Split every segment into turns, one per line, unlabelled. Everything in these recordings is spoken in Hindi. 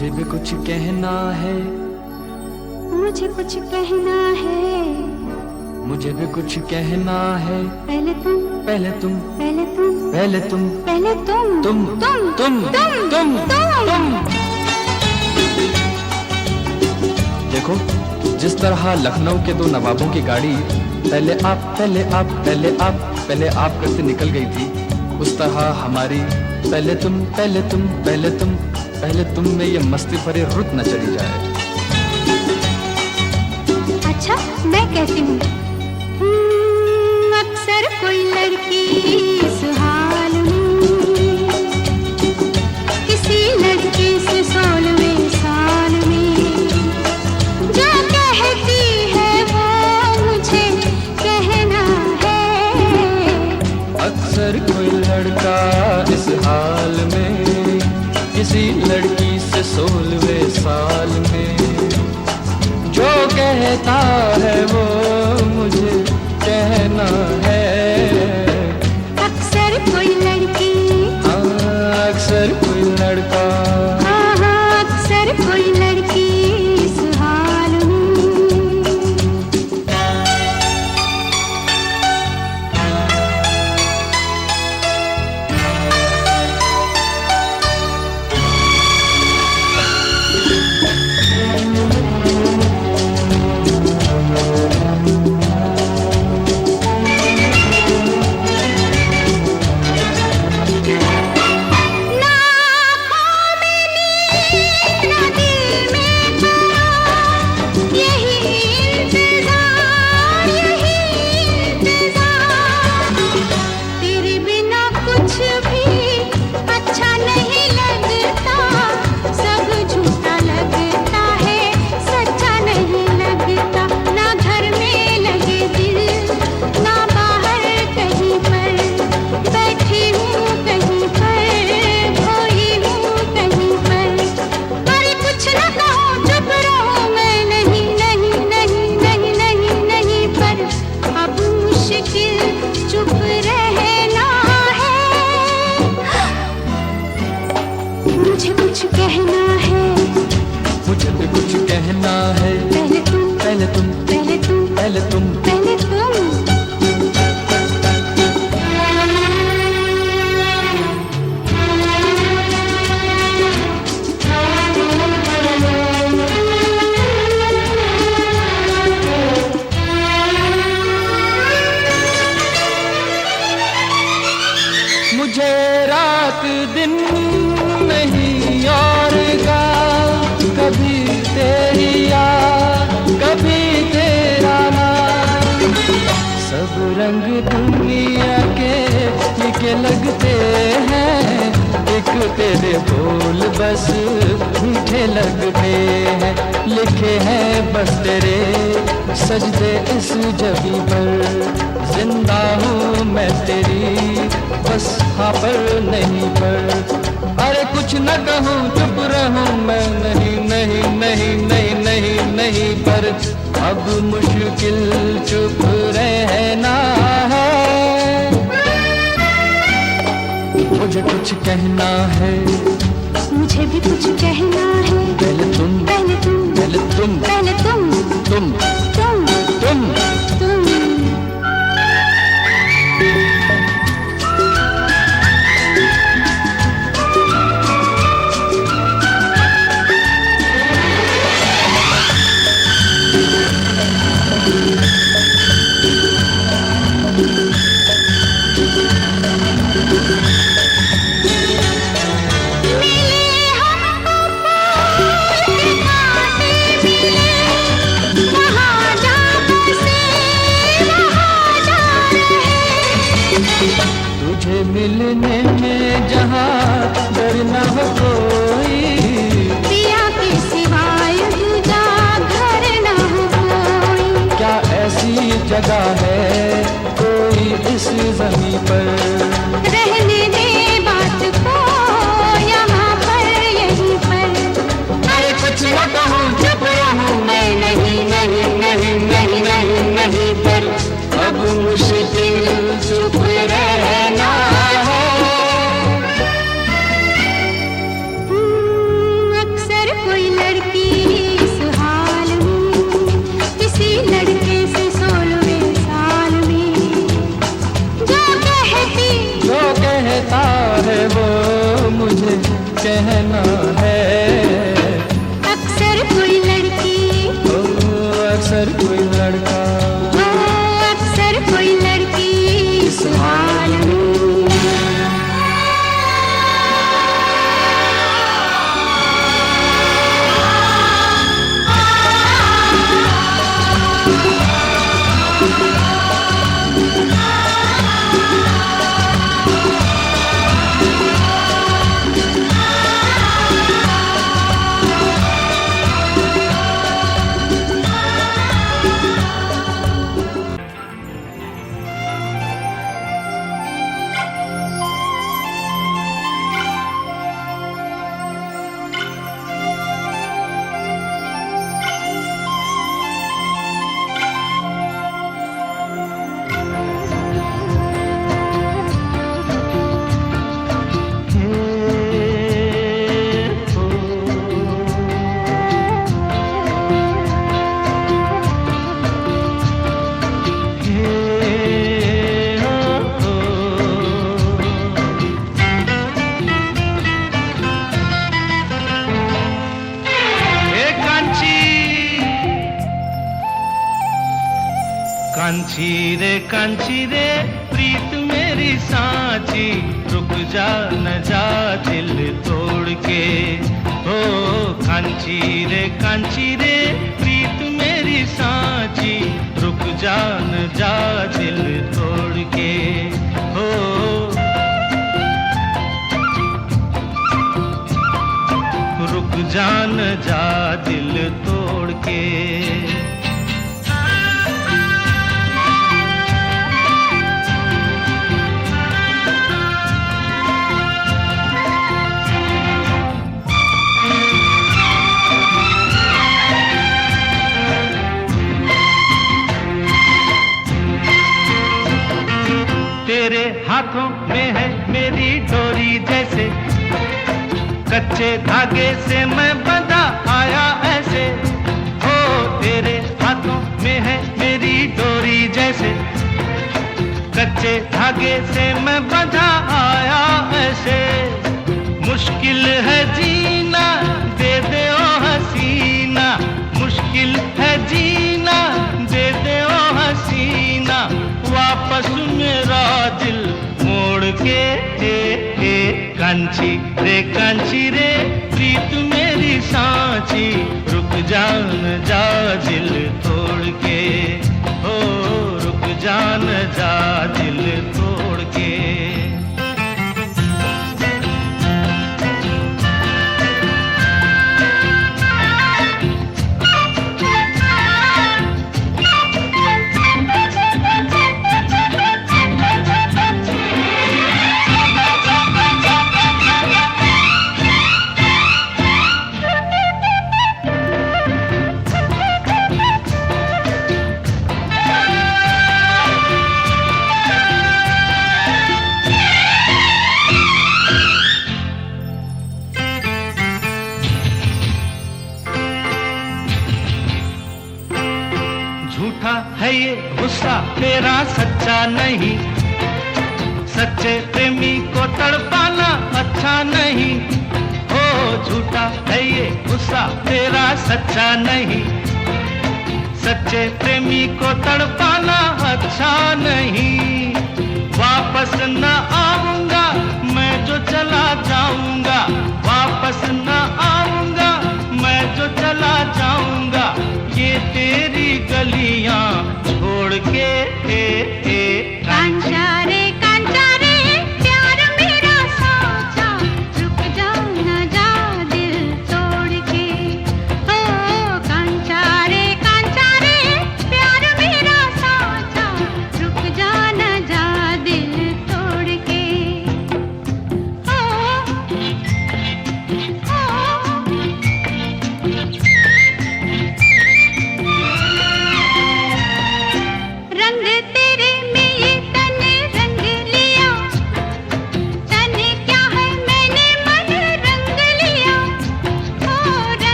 मुझे भी कुछ कहना है,
मुझे कुछ कहना है,
मुझे भी कुछ कहना है।
पहले तुम,
पहले तुम,
पहले तुम,
पहले तुम,
पहले तुम,
तुम,
तुम,
तुम, तुम, तुम। देखो जिस तरह लखनऊ के दो नवाबों की गाड़ी पहले आप, पहले आप, पहले आप, पहले आप करके निकल गई थी, उस तरह हमारी पहले तुम, पहले तुम, पहले तुम, पहले तुम में ये मस्ती भरी रुत न चली जाए।
अच्छा मैं कहती हूँ, अक्सर कोई लड़की इस हाल में किसी लड़के से 16वें साल में जो कहती है वो मुझे कहना है।
अक्सर कोई लड़का इस हाल में किसी लड़की से 16वें साल में जो कहता है वो मुझे कहना है।
अक्सर कोई लड़की,
हाँ अक्सर कोई लड़का,
हाँ हाँ अक्सर कोई लड़की इस हाल में। मुझे कुछ कहना है,
मुझे भी कुछ कहना है।
पहले तुम,
पहले तुम,
पहले तुम,
पहले तुम,
पहले तुम।
मुझे रात दिन नहीं और का कभी तेरी याद, कभी तेरा नाम। सब रंग दुनिया के फीके लगते हैं, एक तेरे बोल बस मीठे लगते हैं। लिखे हैं बस तेरे सजदे इस जबी पर, जिंदा हूँ मैं तेरी बस हाँ पर नहीं पर। अरे कुछ न कहूँ चुप रहूँ मैं, नहीं नहीं नहीं नहीं नहीं नहीं पर अब मुश्किल चुप रहना है। मुझे कुछ कहना है,
मुझे भी कुछ कहना है।
पहले तुम,
पहले तुम,
पहले तुम,
पहले तुम,
तुम,
तुम,
तुम।
तुम।
तुझे मिलने में जहाँ डर न हो कोई,
पिया के सिवाय दूजा घर न हो कोई।
क्या ऐसी जगह है कोई इस ज़मीं पर,
रहने दे बात को यहाँ पर यहीं पर।
अरे कुछ न कहूँ चुप रहूँ मैं, नहीं नहीं नहीं नहीं नहीं नहीं पर अब मुश्किल चुप रहना है।
अक्सर
कहना है।
अक्सर कोई लड़की,
ओ अक्सर कोई लड़का,
ओ अक्सर कोई लड़की इस हाल में।
कांची रे प्रीत मेरी सांची, रुक जा न जा दिल तोड़ के। हो कांची रे प्रीत मेरी सांची, रुक जा न जा दिल तोड़ के। हो रुक जा न जा दिल तोड़ के। तेरे हाथों में है मेरी डोरी जैसे, कच्चे धागे से मैं बंधा आया ऐसे। हो तेरे हाथों में है मेरी डोरी जैसे, कच्चे धागे से मैं बंधा आया ऐसे। मुश्किल है जीना दे दे ओ हसीना, मुश्किल है जीना दे दे ओ हसीना, वापस मेरा दिल मोड़ के। कांची रे प्रीत मेरी सांची, रुक जा न जा दिल तोड़ के। हो रुक जा न जा दिल तोड़ के। झूठा है ये गुस्सा तेरा सच्चा नहीं, सच्चे प्रेमी को तड़पाना अच्छा नहीं। हो झूठा है ये गुस्सा तेरा सच्चा नहीं, सच्चे प्रेमी को तड़पाना अच्छा नहीं। वापस न आऊंगा मैं जो चला जाऊंगा, वापस न आऊंगा मैं जो चला जाऊंगा, ये तेरी गलियां छोड़ के।
कांचा रे प्यार मेरा साचा, रुक जा न जा दिल तोड़ के। हो कांचा रे प्यार मेरा साचा, रुक जा न जा दिल तोड़ के। हो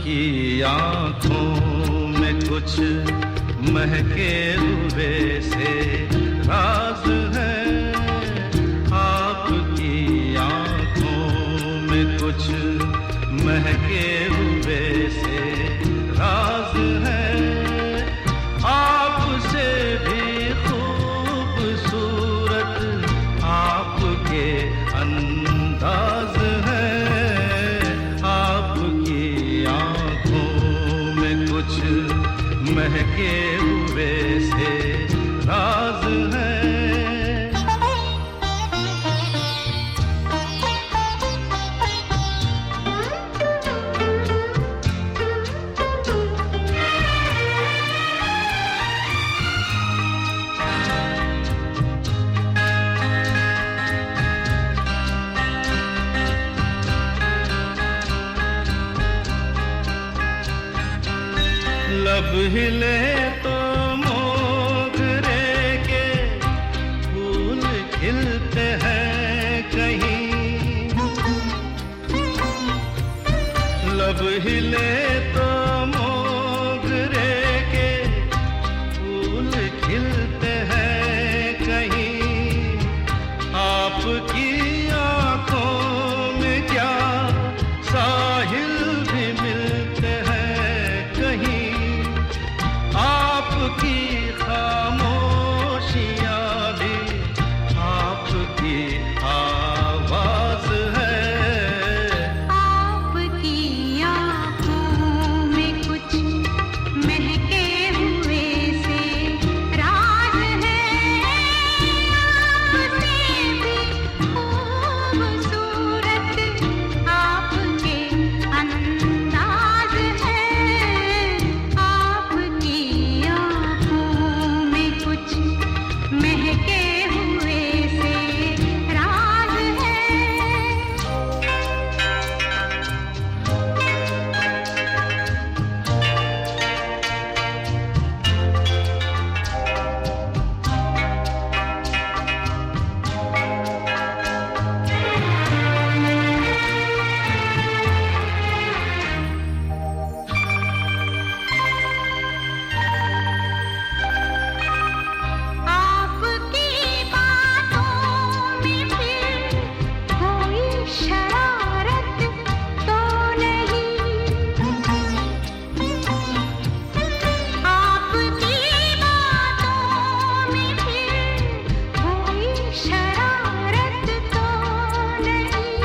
आपकी आँखों में कुछ महके हुए से राज है, आपकी आँखों में कुछ महके हुए से राज है, आपसे भी खूबसूरत आपके अंदाज है, आपकी आँखों में कुछ महके हुए से राज है। लब हिले तो मोगरे के फूल खिलते हैं कहीं, लब हिले तो मोगरे के फूल खिलते हैं कहीं, आपकी आँखों में क्या साहिल भी मिलते हैं कहीं, आपकी खामोशियाँ भी आपकी आवाज है,
आपकी आँखों में कुछ महके हुए से राज है, आपसे भी खूबसूरत आपके अंदाज है, आपकी आँखों में कुछ महके हुए से राज है। आपकी बातों में फिर कोई शरारत तो नहीं, आपकी बातों में फिर कोई शरारत तो नहीं,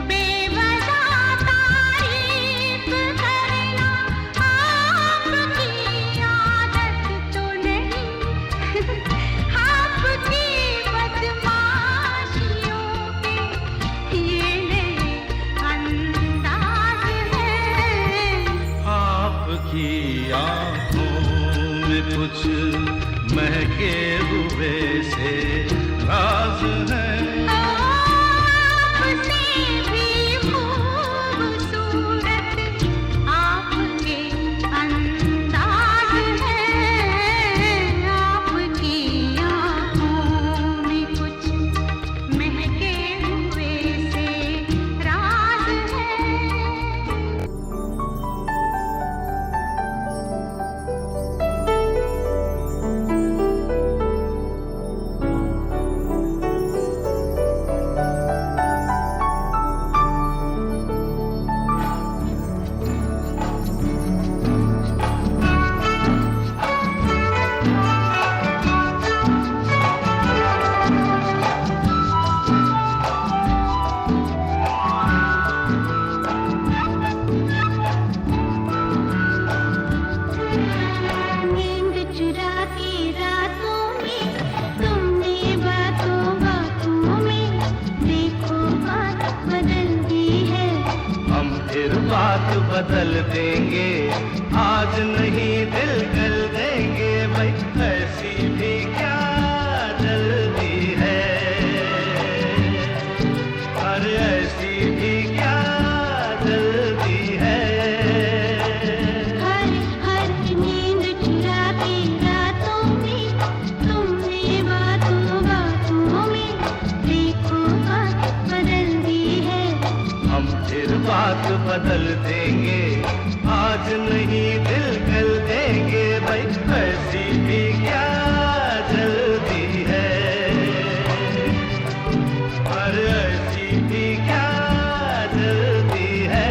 बेवजह तारीफ करना आपकी आदत तो नहीं, आपकी बदमाशियों के ये नए अंदाज है,
आपकी आँखों में कुछ महके हुए से राज है,
आपसे भी खूबसूरत आपके अंदाज है, आपकी आँखों में कुछ महके हुए से राज है। नींद चुरा के रातों में तुमने बातों बातों में देखो बात बदल दी है,
हम फिर बात बदल देंगे, आज नहीं दिल कर देंगे भाई, ऐसी भी क्या जल्दी है, अरे ऐसी भी क्या जल्दी है।
हर हर नींद चुरा के रातों में तुमने बातों बातों में देखो बात बदल दी है,
हम फिर बात बदल देंगे, आज नहीं दिल कल देंगे भाई, ऐसी भी क्या जल्दी है, पर ऐसी भी क्या जल्दी है।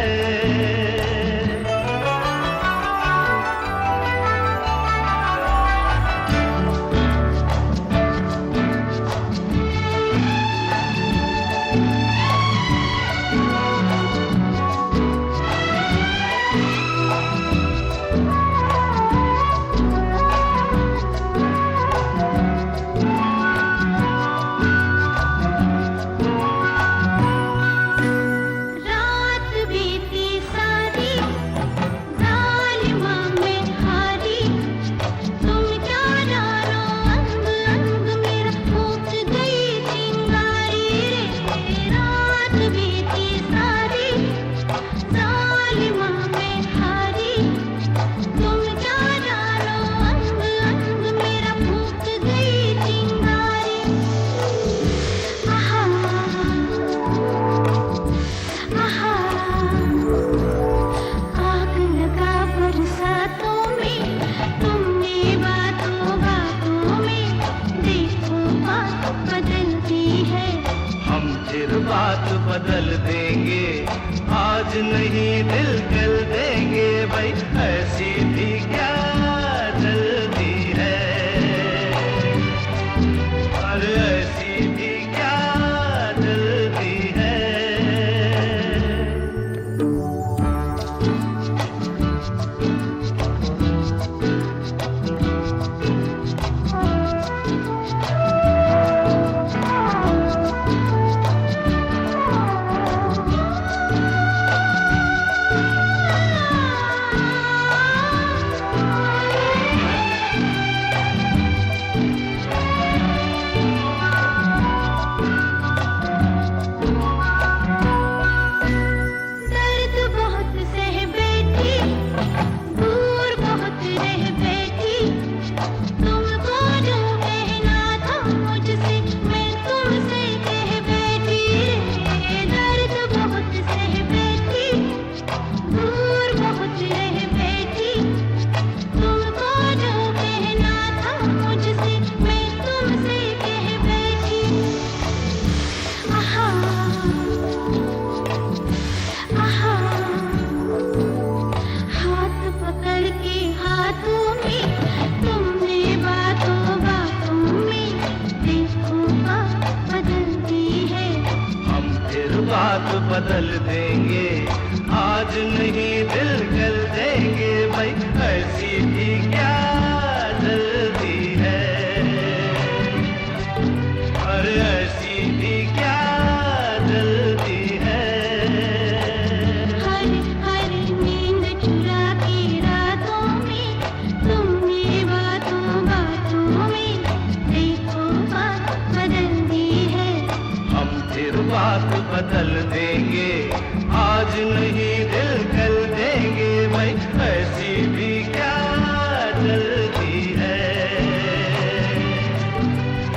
रात बीती सारी जालिमा में हारी, तुम क्या जानो अंग अंग मेरा फूट गई चिंगारी रे। रात बीती सारी जालिमा में हारी, तुम क्या जानो अंग अंग मेरा फूट गई चिंगारी। आहा आहा, आग लगा बरसातों में, तुमने बातों बातों में देखो बात बदलती है।
हम फिर बात बदल देंगे, आज नहीं दिल कल देंगे भाई, ऐसी भी क्या जल्दी है, और ऐसी भी क्या जल्दी है।
दर्द बहुत सह बैठी, दूर बहुत रह बैठी, तुमको जो कहना था मुझसे मैं तुमसे कह बैठी रे। दर्द बहुत सह बैठी, दूर बहुत रह बैठी, तुमको जो कहना था मुझसे मैं तुमसे कह बैठी। आहा आहा, हाथ पकड़ के हाथों में, तुमने बातों बातों में देखो बात बदलती है।
हम फिर बात बदल देंगे, आज नहीं दिल कल देंगे भाई, ऐसी भी क्या जल्दी है, और ऐसी भी क्या जल्दी है।
हर हर नींद चुरा के रातों में, तुमने बातों बातों में देखो बात बदलती है।
हम फिर बात बदल देंगे, आज नहीं दिल कल देंगे भाई, ऐसी भी क्या जल्दी है,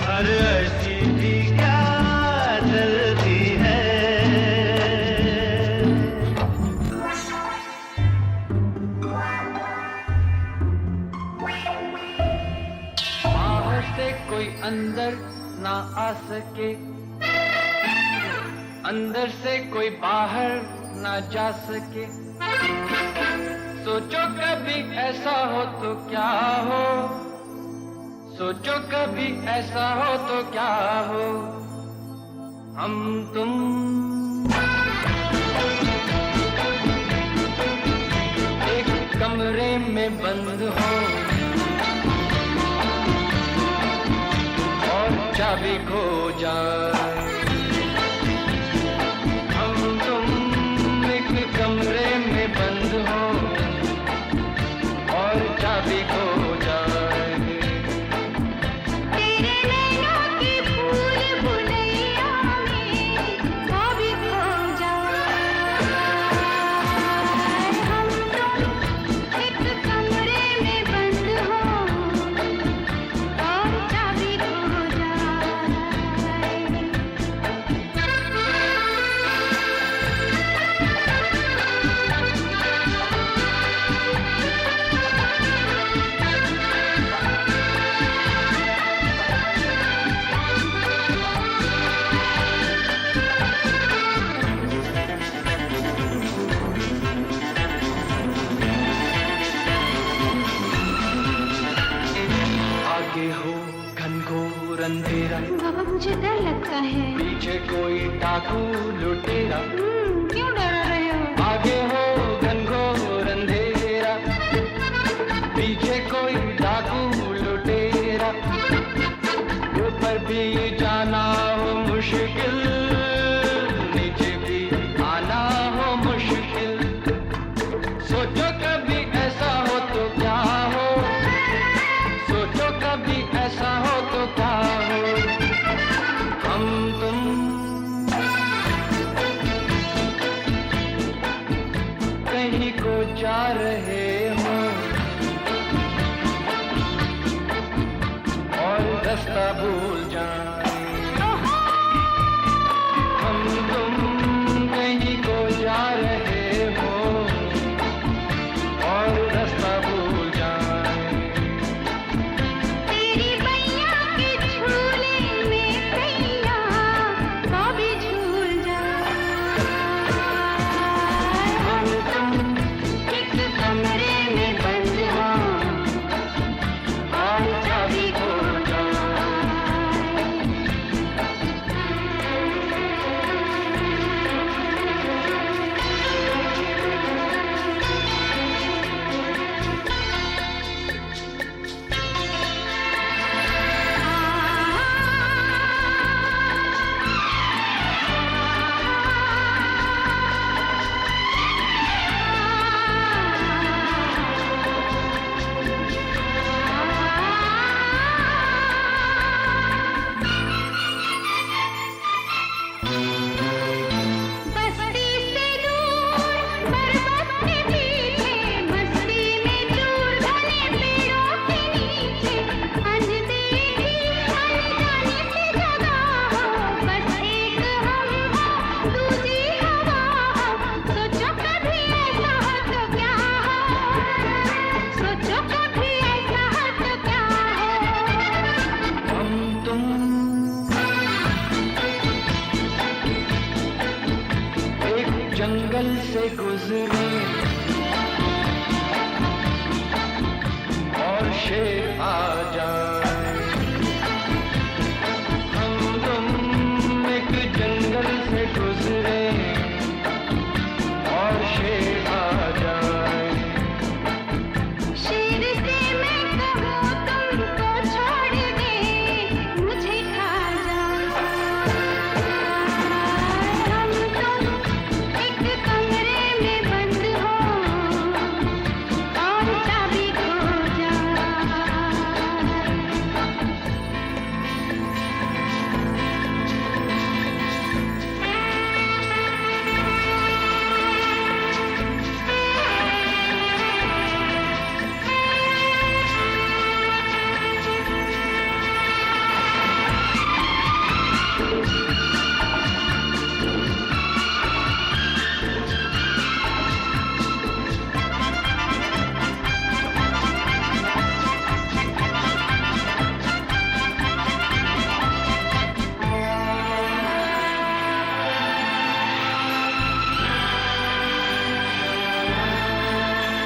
और ऐसी भी क्या जल्दी है।
बाहर से कोई अंदर ना आ सके, अंदर से कोई बाहर ना जा सके। सोचो कभी ऐसा हो तो क्या हो, सोचो कभी ऐसा हो तो क्या हो। हम तुम एक कमरे में बंद हो, और चाबी खो जाए। हम तुम एक कमरे में बंद हो, और चाबी खो जाए।
तेरे नैनों की फूल भुलैया में चाबी खो जाए। हम तुम एक कमरे में बंद हो, और चाबी खो जाए।
आगे हो घनघोर अंधेरा,
बाबा मुझे डर लगता है।
पीछे कोई डाकू लुटेरा,
क्यों डरा रहे हो?
आगे हो घनघोर अंधेरा, पीछे कोई डाकू लुटेरा, ऊपर भी जाना हो मुश्किल, नीचे भी आना हो मुश्किल, सोचो कभी ऐसा हो तो क्या हो, सोचो कभी ऐसा हो तो क्या हो, हम तुम कहीं को जा रहे हो और रास्ता भूल जाए, हम तुम कहीं को जा रहे हो और रास्ता भूल जाए,
तेरी बैया के झूले में कैया वो भी झूल जाए,
हम तुम
एक कमरे में बंद हो और चाबी खो जाए। बस्ती से दूर पर्वत के पीछे, मस्ती में चूर घने पेड़ों के नीचे, अनदेखी अनजाने की जगह हो, बस एक हम हो दूजी हवा हो, सोचो कभी ऐसा हो तो क्या हो, सोचो कभी ऐसा हो तो क्या हो,
हम तुम एक जंगल से गुजरे और शेर आ जाए, हम तुम एक जंगल से गुजरे और शेर आ जाए,
शेर से मैं कहूँ तुमको छोड़ दे, मुझे खा जाए, हम तुम एक कमरे में बंद हो और चाबी खो जाए।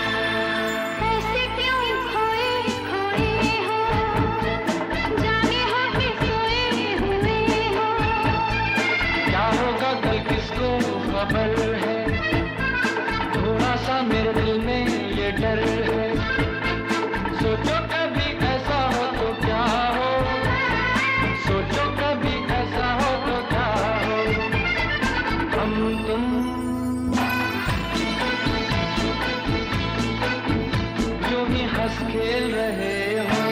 ऐसे क्यों खोए खोए हो, जागे हो कि सोए हुए हो,
क्या होगा कल किसको खबर है, थोड़ा सा मेरे दिल में ये डर है, सोचो कभी ऐसा हो तो क्या हो, सोचो कभी ऐसा हो तो क्या हो, हम तुम यूं ही हंस खेल रहे हो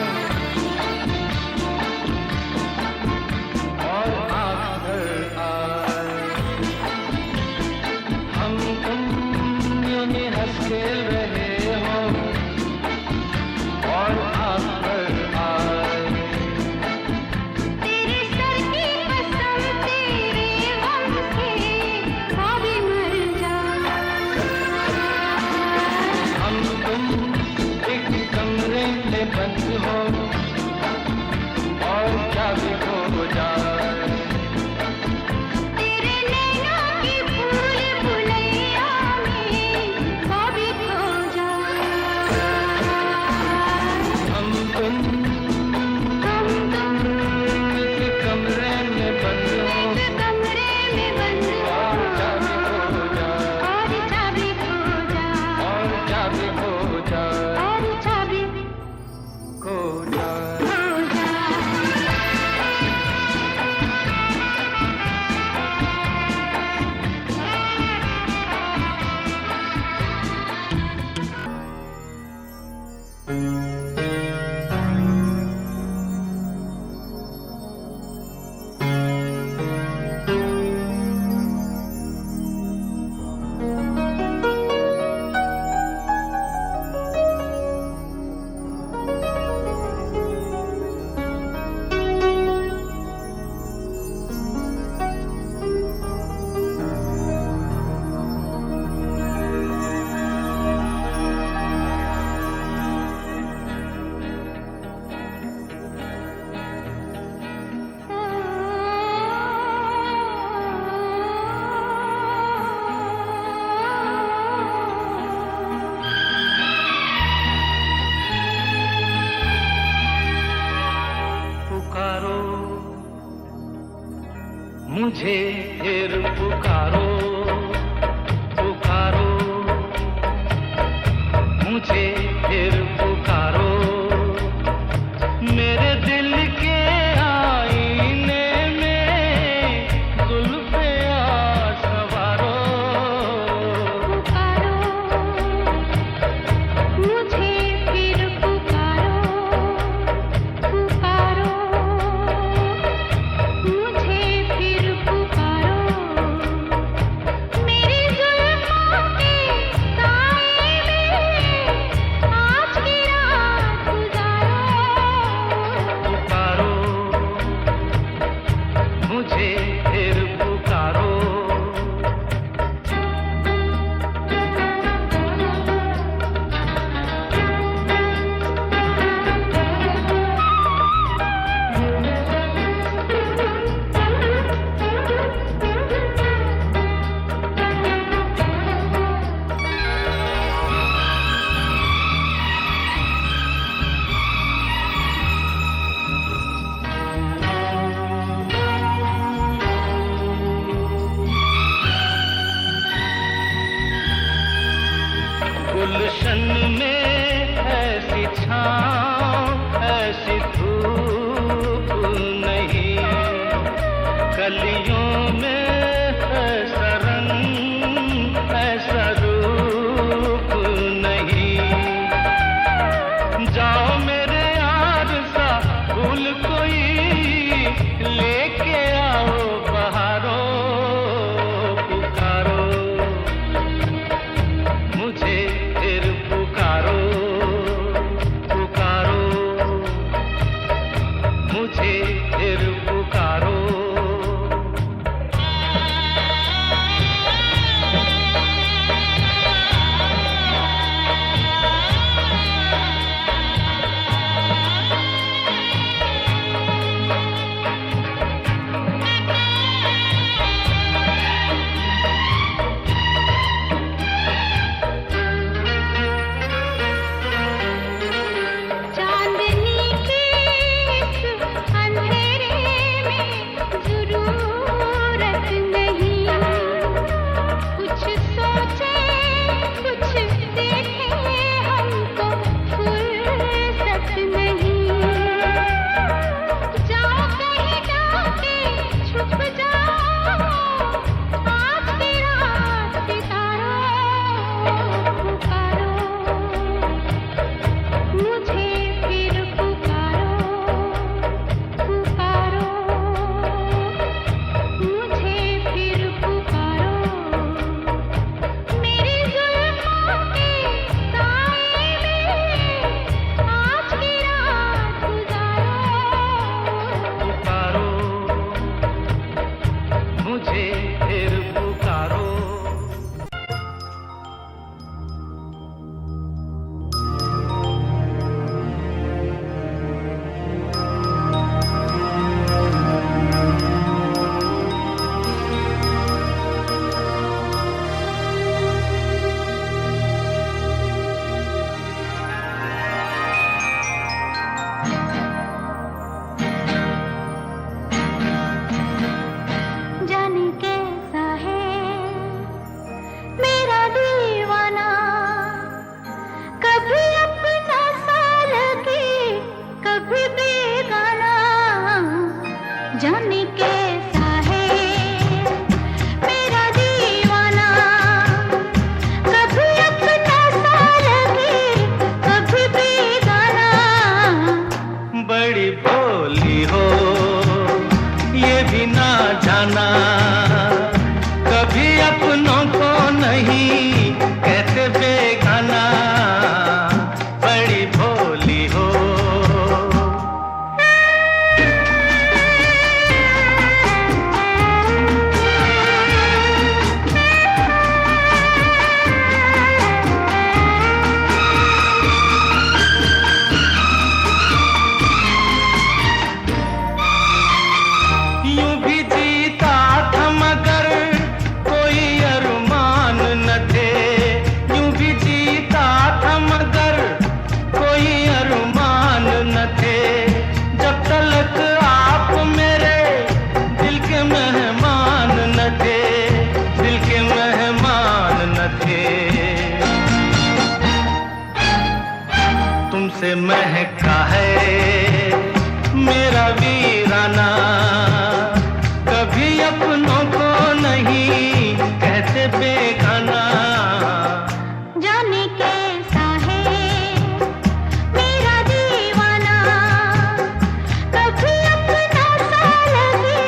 और आँख भर आए, हम तुम यूं ही हंस खेल रहे हो और आँख भर आए,
तेरे सर की कसम तेरे गम से वो भी मर जाए,
हम तुम एक कमरे में बंद हो और चाबी खो जाए,
तेरे नैनों की भूल भुलैया में वो भी खो जाए,
हम तुम
पुकारो मुझे फिर पुकारो, पुकारो मुझे फिर पुकारो, मेरे दिल के आईने में जुल्फे आ सवारो।
पुकारो मुझे फिर पुकारो, पुकारो मुझे फिर पुकारो, मेरी जुल्फों के साए में आज की रात गुजारो।
पुकारो मुझे फिर पुकारो। गुलशन में ऐसी छाँव ऐसी धूप नहीं, कलियों में ऐसा रंग ऐसा रूप नहीं। जाओ मेरे यार सा फूल कोई लेके आओ बहारो। पुकारो मुझे फिर पुकारो, पुकारो मुझे फिर पुकारो।
चांदनी के इस अंधेरे में जरूरत नहीं, कुछ सोचे कुछ देखे हमको फुर्सत नहीं। जाओ कहीं जाके छुप जाओ, आज की रात बिताओ। पुकारो मुझे फिर पुकारो, पुकारो मुझे फिर पुकारो, मेरी जुल्फों के साए में आज की रात गुजारो।
पुकारो मुझे फिर पुकारो।
जाने कैसा है मेरा दीवाना, कभी अपना सा लगे कभी बेगाना। जाने कैसा है मेरा दीवाना, कभी अपना सा लगे कभी बेगाना।
बड़ी भोली हो ये भी ना जाना, कभी अपनों को नहीं कहते बेगाना। बड़ी भोली हो यूं भी जाना, कभी अपनों को नहीं कहते बेगाना।
जाने कैसा है मेरा दीवाना, कभी अपना सा लगे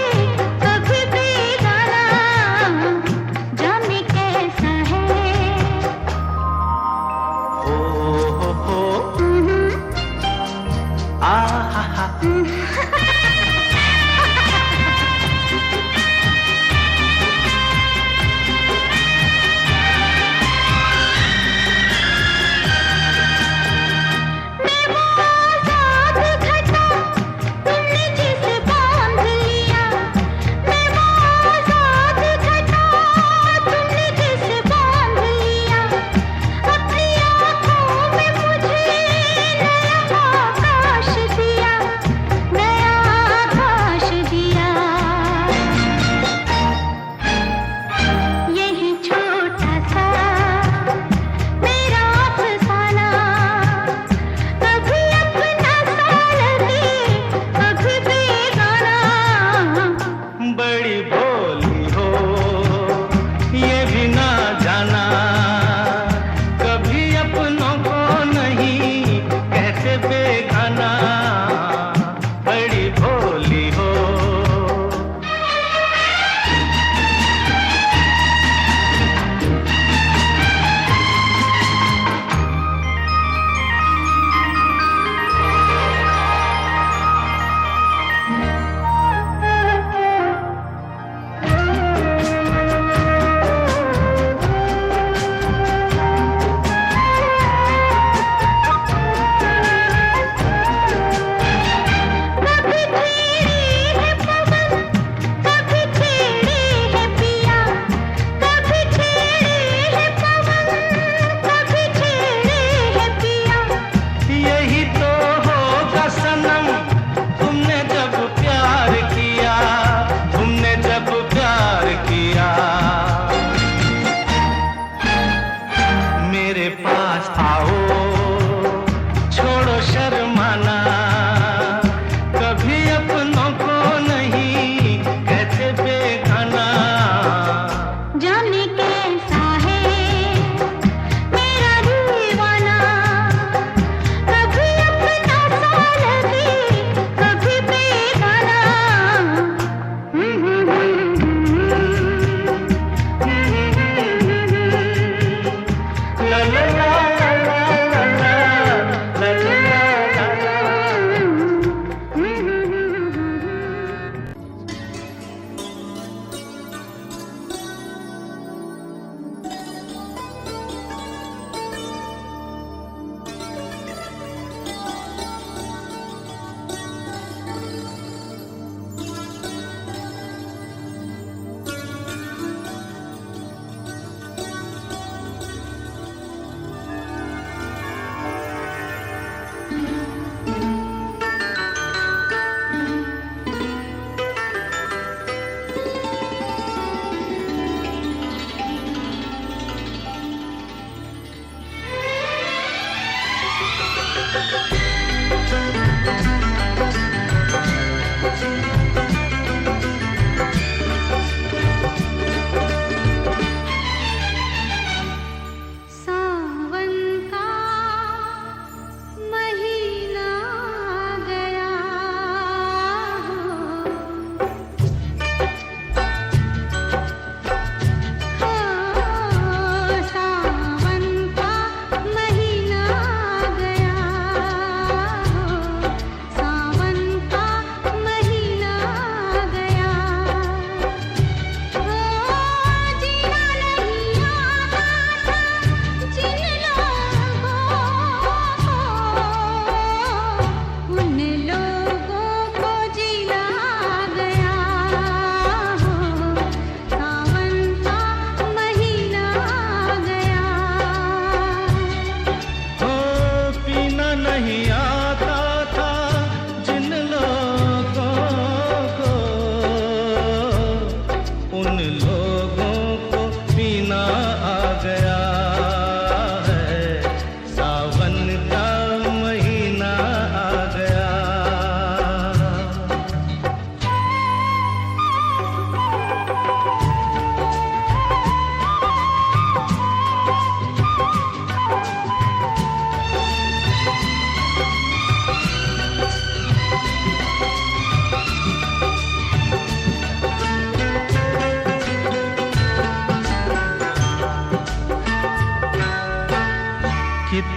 कभी बेगाना। जाने कैसा है।
हो आ हा हा।
मैं वो आजाद घटा तुमने जिसे बांध लिया, मैं वो आजाद घटा तुमने जिसे बांध लिया। अपनी आँखों में मुझे नया आकाश दिया, नया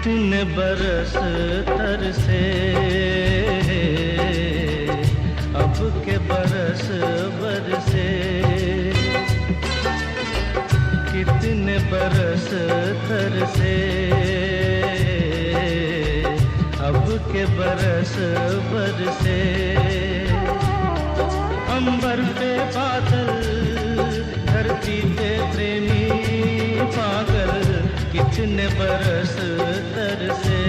कितने बरस तरसे अब के बरस बरसे, कितने बरस तरसे अब के बरस बरसे। अंबर पे बादल, धरती पे प्रेमी पागल, कितने बरस तरसे।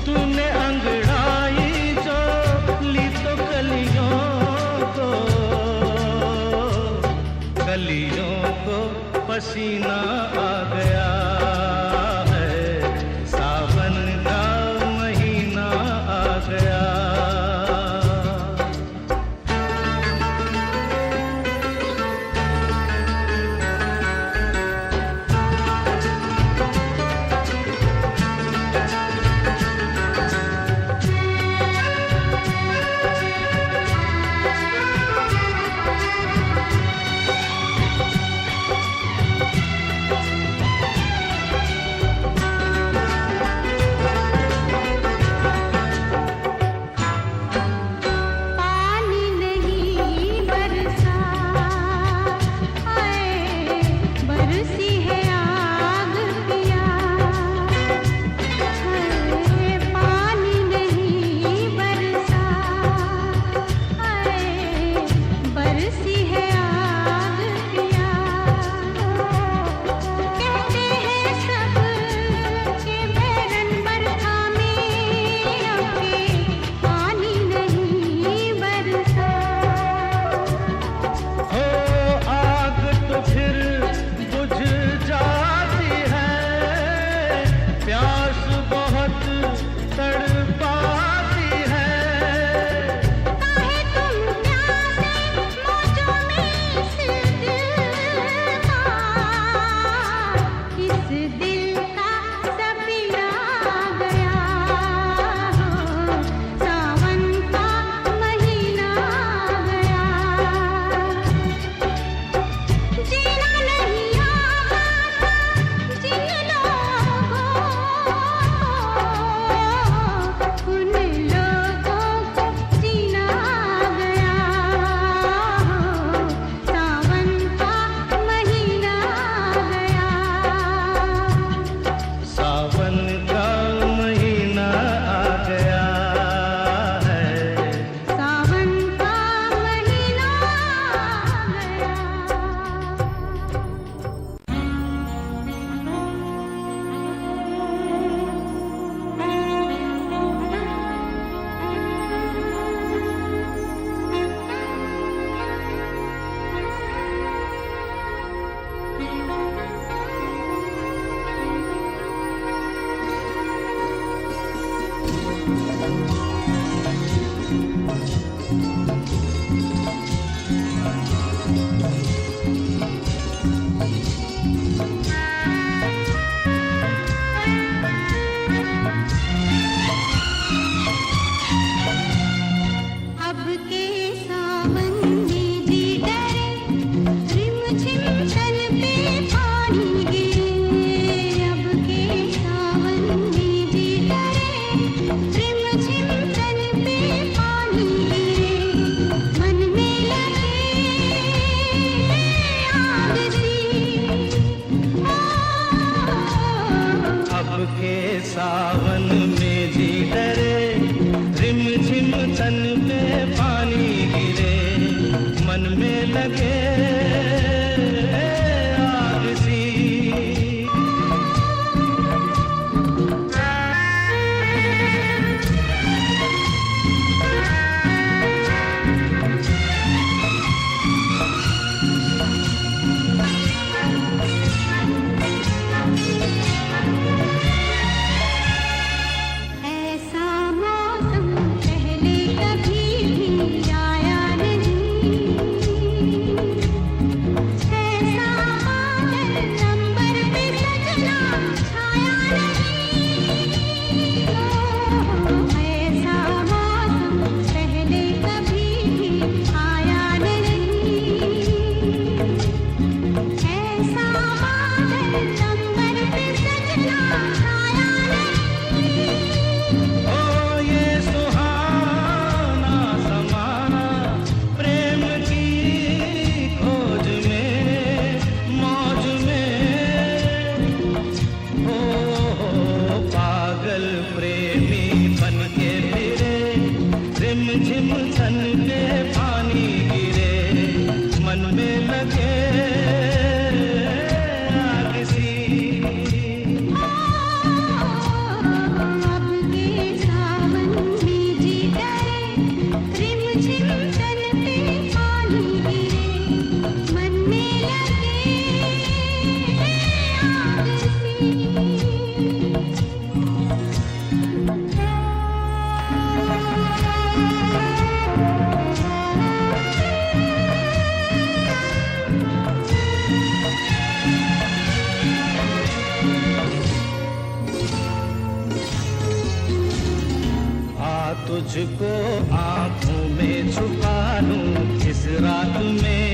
तूने अंगड़ाई जो ली तो कलियों को पसीना आ गया है, सावन का महीना आ गया। सावन में जी डरे, रिम झिम तन पे पानी गिरे, मन में लगे आग सी। तुझको आंखों में छुपा लूं इस रात में।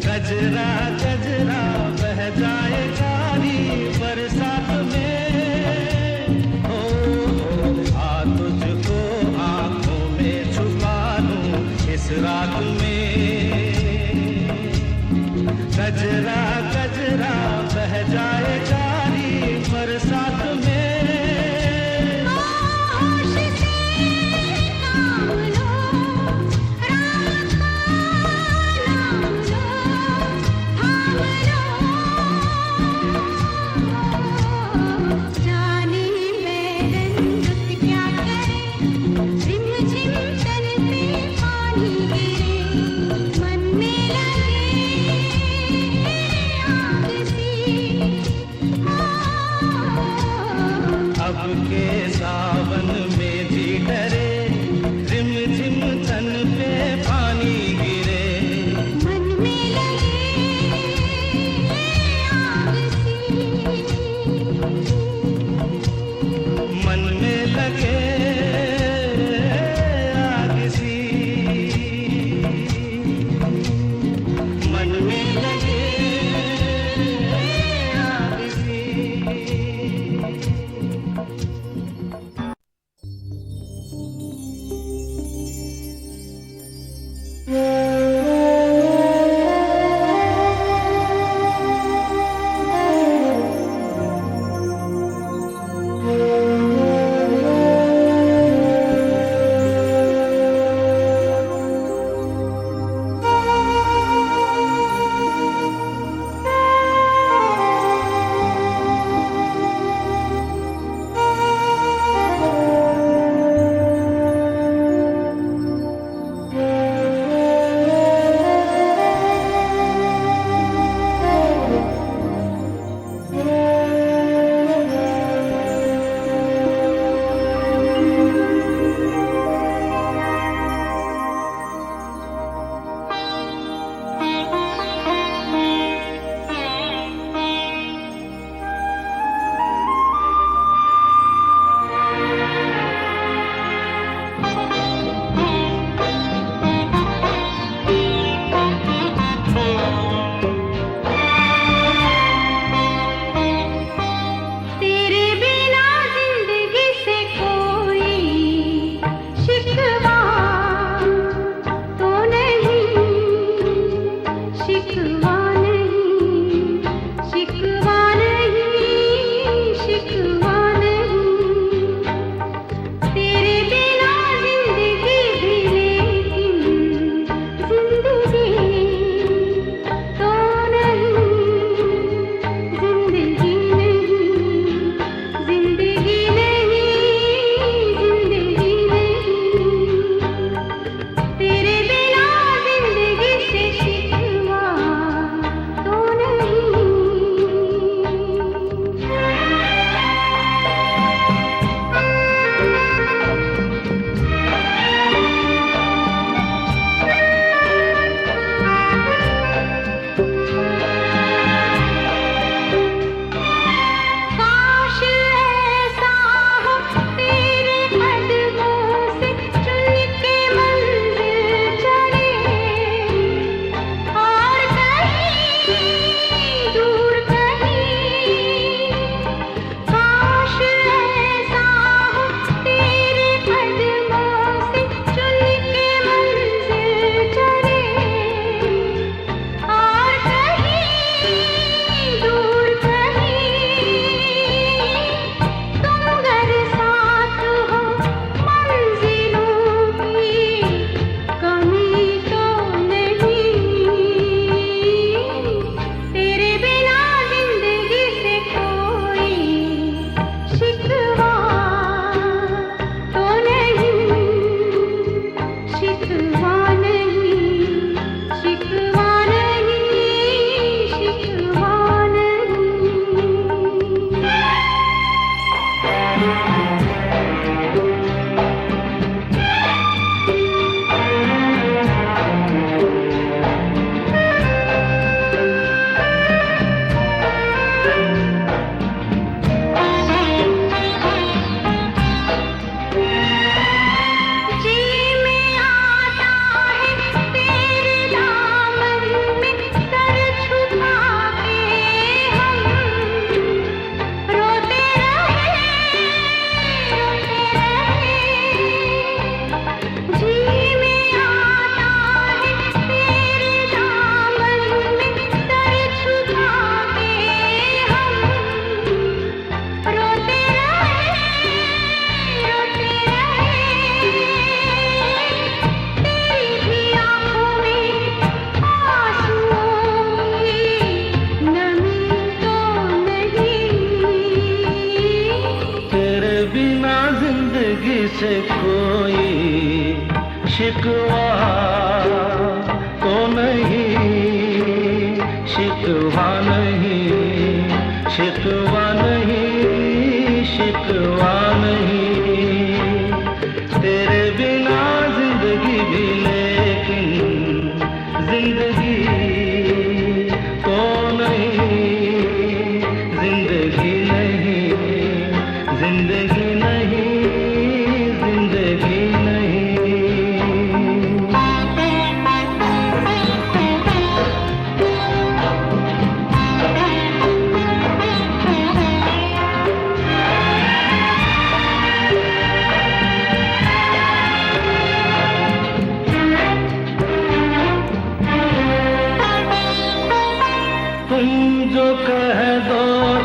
गजरा गजरा बह जाए कारी बरसात में। ओ आ तुझको आंखों में छुपा लूं इस रात में। गजरा गजरा बह जाए कारी बरसात में।
होश से काम लो, राम का नाम लो, थाम लो। जाने बैरंगत क्या करे, झिम झिम तन पे पानी गिरे।
से कोई शिकवा तो नहीं, शिकवा नहीं, शिकवा नहीं, शिकवा नहीं। तेरे बिना जिंदगी भी लेकिन जिंदगी तो नहीं, जिंदगी नहीं, जिंदगी नहीं, जिंदगी नहीं। तुम जो कह दो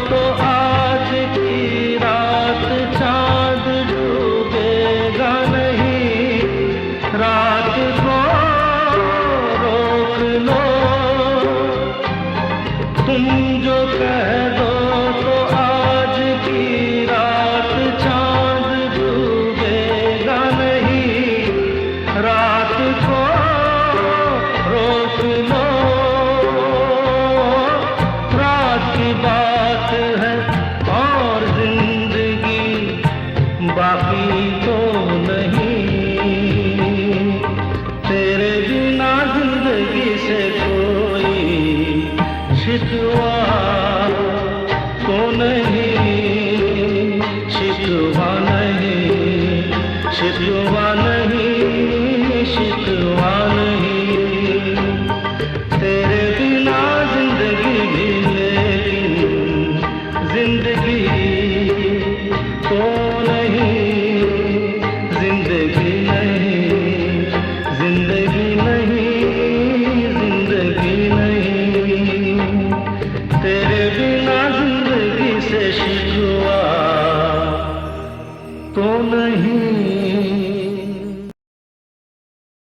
तो आज की रात चांद डूबेगा नहीं, रात को रोक लो। तुम जो कह दो तो आज की रात चांद डूबेगा नहीं, रात को रोक लो। बात है और जिंदगी बाकी तो नहीं। तेरे बिना जिंदगी से कोई शिकवा तो नहीं, शिकवा नहीं, शिकवा नहीं, शिकवा नहीं। तेरे बिना जिंदगी भी जिंदगी तो नहीं, जिंदगी नहीं, जिंदगी